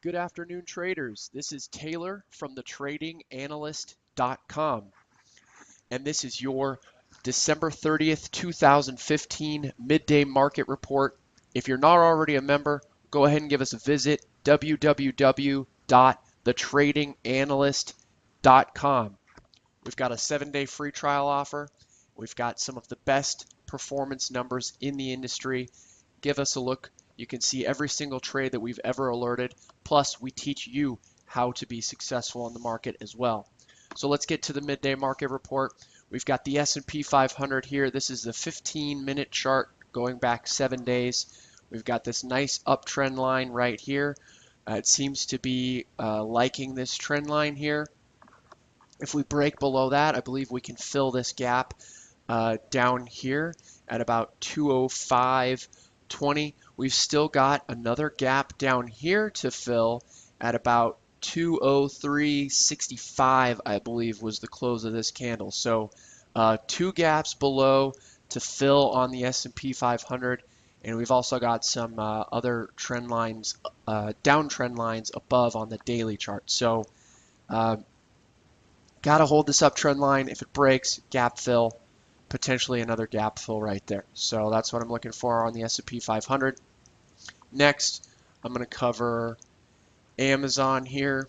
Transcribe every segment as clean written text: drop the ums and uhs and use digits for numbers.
Good afternoon, traders. This is Taylor from thetradinganalyst.com, and this is your December 30th, 2015 midday market report. If you're not already a member, go ahead and give us a visit, www.thetradinganalyst.com. We've got a 7-day free trial offer. We've got some of the best performance numbers in the industry. Give us a look. You can see every single trade that we've ever alerted. Plus, we teach you how to be successful in the market as well. So let's get to the midday market report. We've got the S&P 500 here. This is the 15-minute chart going back 7 days. We've got this nice uptrend line right here. It seems to be liking this trend line here. If we break below that, I believe we can fill this gap down here at about 205.20. We've still got another gap down here to fill at about 203.65, I believe was the close of this candle. So two gaps below to fill on the S&P 500, and we've also got some other trend lines, downtrend lines above on the daily chart. So got to hold this uptrend line. If it breaks, gap fill, potentially another gap fill right there. So that's what I'm looking for on the S&P 500. Next, I'm going to cover Amazon here.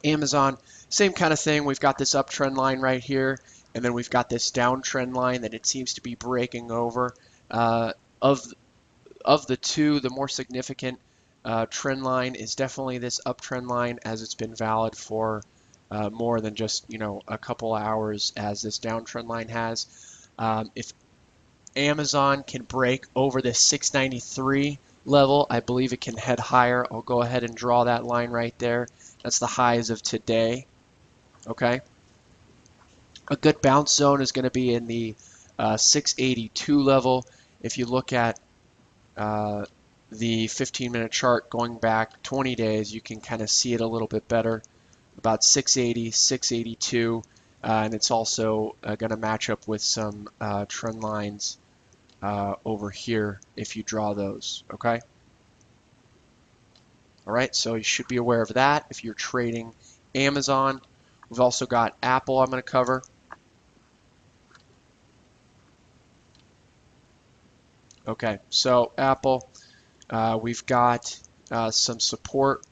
Amazon, same kind of thing. We've got this uptrend line right here, and then we've got this downtrend line that it seems to be breaking over. Of the two, the more significant trend line is definitely this uptrend line, as it's been valid for more than just a couple hours, as this downtrend line has. If Amazon can break over this 693 level, I believe it can head higher. I'll go ahead and draw that line right there. That's the highs of today. Okay. A good bounce zone is going to be in the 682 level. If you look at the 15-minute chart going back 20 days, you can kind of see it a little bit better. About 680, 682, and it's also going to match up with some trend lines over here if you draw those. Okay. All right, so you should be aware of that if you're trading Amazon. We've also got Apple I'm going to cover. Okay, so Apple, we've got some support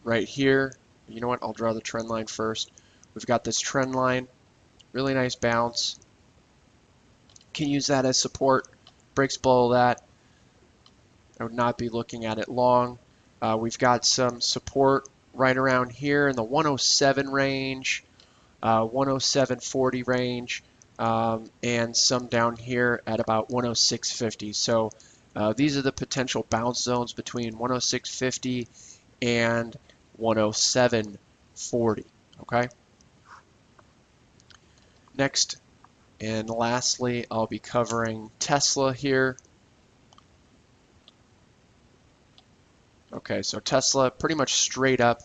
right here. You know what? I'll draw the trend line first. We've got this trend line, really nice bounce. Can use that as support. Breaks below that, I would not be looking at it long. We've got some support right around here in the 107 range, 107.40 range, and some down here at about 106.50. So these are the potential bounce zones between 106.50 and 107.40. Okay. Next and lastly, I'll be covering Tesla here. Okay, so Tesla pretty much straight up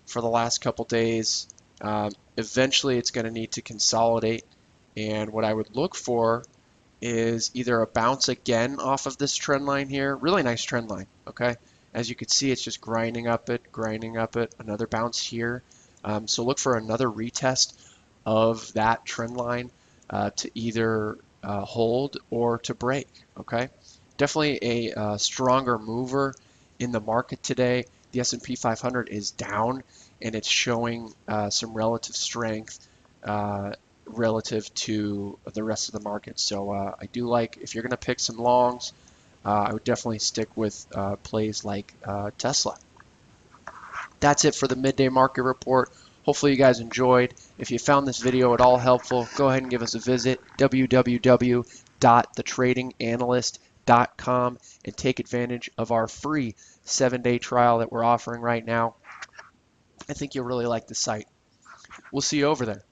for the last couple days. Eventually it's going to need to consolidate, and what I would look for is either a bounce again off of this trend line here. Really nice trend line. Okay, as you can see, it's just grinding up it, another bounce here. So look for another retest of that trend line to either hold or to break. Okay, definitely a stronger mover in the market today. The S&P 500 is down, and it's showing some relative strength relative to the rest of the market. So I do like, if you're going to pick some longs, I would definitely stick with plays like Tesla. That's it for the midday market report. Hopefully you guys enjoyed. If you found this video at all helpful, go ahead and give us a visit, www.thetradinganalyst.com, and take advantage of our free 7-day trial that we're offering right now. I think you'll really like the site. We'll see you over there.